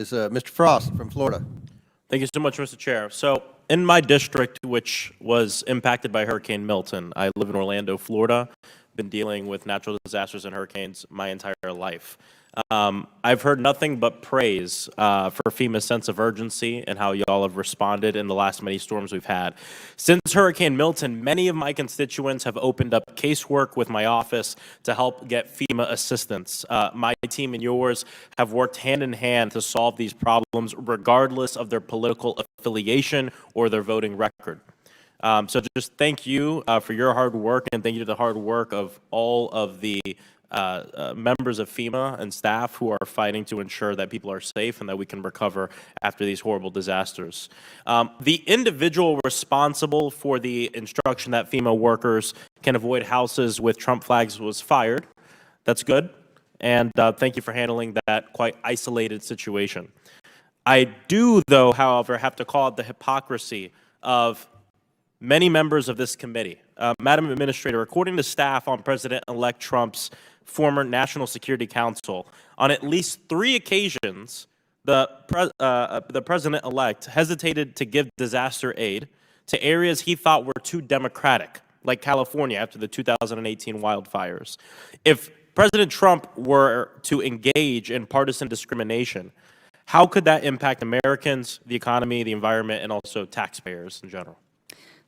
is Mr. Frost from Florida. Thank you so much, Mr. Chair. So in my district, which was impacted by Hurricane Milton, I live in Orlando, Florida, been dealing with natural disasters and hurricanes my entire life. I've heard nothing but praise for FEMA's sense of urgency and how y'all have responded in the last many storms we've had. Since Hurricane Milton, many of my constituents have opened up casework with my office to help get FEMA assistance. My team and yours have worked hand in hand to solve these problems regardless of their political affiliation or their voting record. So just thank you for your hard work, and thank you to the hard work of all of the members of FEMA and staff who are fighting to ensure that people are safe and that we can recover after these horrible disasters. The individual responsible for the instruction that FEMA workers can avoid houses with Trump flags was fired. That's good. And thank you for handling that quite isolated situation. I do, though, however, have to call out the hypocrisy of many members of this committee. Madam Administrator, according to staff on President-elect Trump's former National Security Council, on at least 3 occasions, the President-elect hesitated to give disaster aid to areas he thought were too democratic, like California after the 2018 wildfires. If President Trump were to engage in partisan discrimination, how could that impact Americans, the economy, the environment, and also taxpayers in general?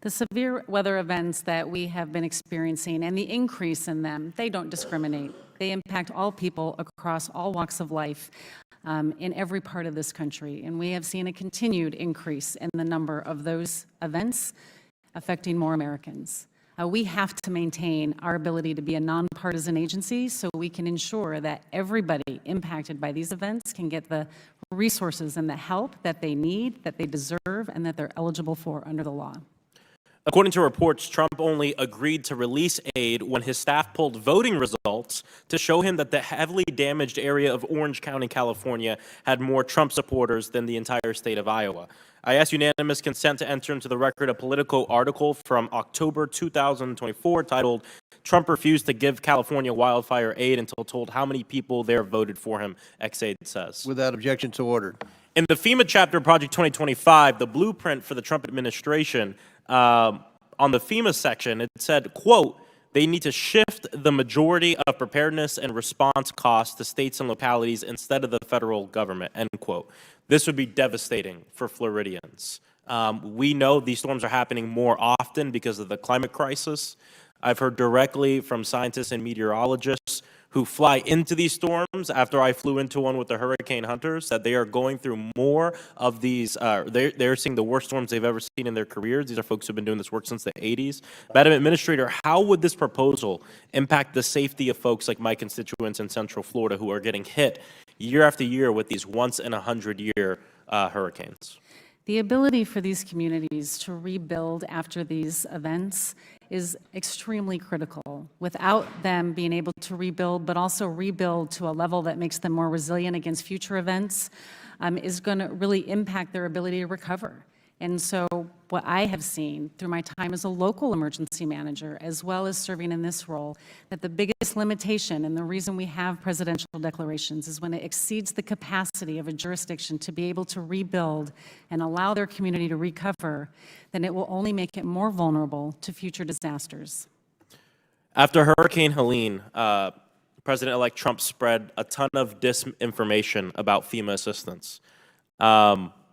The severe weather events that we have been experiencing and the increase in them, they don't discriminate. They impact all people across all walks of life in every part of this country. And we have seen a continued increase in the number of those events affecting more Americans. We have to maintain our ability to be a nonpartisan agency so we can ensure that everybody impacted by these events can get the resources and the help that they need, that they deserve, and that they're eligible for under the law. According to reports, Trump only agreed to release aid when his staff pulled voting results to show him that the heavily damaged area of Orange County, California, had more Trump supporters than the entire state of Iowa. I ask unanimous consent to enter into the record a Politico article from October 2024 titled, "Trump Refused to Give California Wildfire Aid Until Told How Many People There Voted for Him," XAID says. Without objection, so ordered. In the FEMA chapter of Project 2025, the blueprint for the Trump administration, on the FEMA section, it said, quote, "They need to shift the majority of preparedness and response costs to states and localities instead of the federal government," end quote. This would be devastating for Floridians. We know these storms are happening more often because of the climate crisis. I've heard directly from scientists and meteorologists who fly into these storms after I flew into one with the hurricane hunters, that they are going through more of these, they're seeing the worst storms they've ever seen in their careers. These are folks who've been doing this work since the 80s. Madam Administrator, how would this proposal impact the safety of folks like my constituents in Central Florida who are getting hit year after year with these once-in-a-100-year hurricanes? The ability for these communities to rebuild after these events is extremely critical. Without them being able to rebuild, but also rebuild to a level that makes them more resilient against future events, is going to really impact their ability to recover. And so what I have seen through my time as a local emergency manager, as well as serving in this role, that the biggest limitation and the reason we have presidential declarations is when it exceeds the capacity of a jurisdiction to be able to rebuild and allow their community to recover, then it will only make it more vulnerable to future disasters. After Hurricane Helene, President-elect Trump spread a ton of disinformation about FEMA assistance.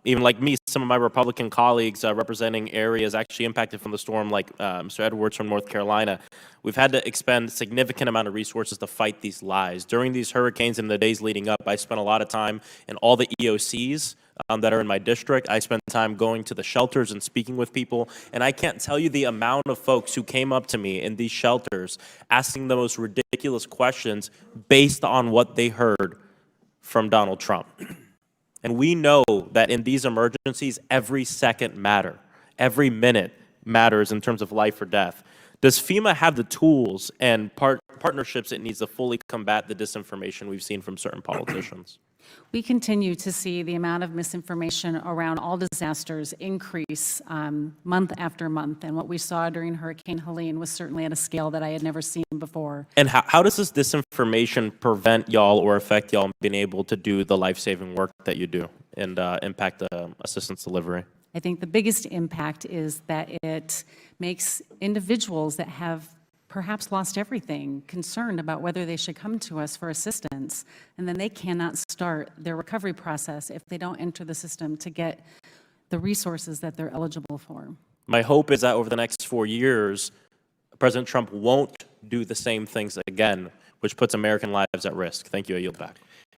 Even like me, some of my Republican colleagues representing areas actually impacted from the storm, like Mr. Edwards from North Carolina, we've had to expend a significant amount of resources to fight these lies. During these hurricanes and the days leading up, I spent a lot of time in all the EOCs that are in my district. I spent time going to the shelters and speaking with people, and I can't tell you the amount of folks who came up to me in these shelters asking the most ridiculous questions based on what they heard from Donald Trump. And we know that in these emergencies, every second matters. Every minute matters in terms of life or death. Does FEMA have the tools and partnerships it needs to fully combat the disinformation we've seen from certain politicians? We continue to see the amount of misinformation around all disasters increase month after month. And what we saw during Hurricane Helene was certainly at a scale that I had never seen before. And how does this disinformation prevent y'all or affect y'all in being able to do the life-saving work that you do and impact the assistance delivery? I think the biggest impact is that it makes individuals that have perhaps lost everything concerned about whether they should come to us for assistance, and then they cannot start their recovery process if they don't enter the system to get the resources that they're eligible for. My hope is that over the next 4 years, President Trump won't do the same things again, which puts American lives at risk. Thank you. I yield back.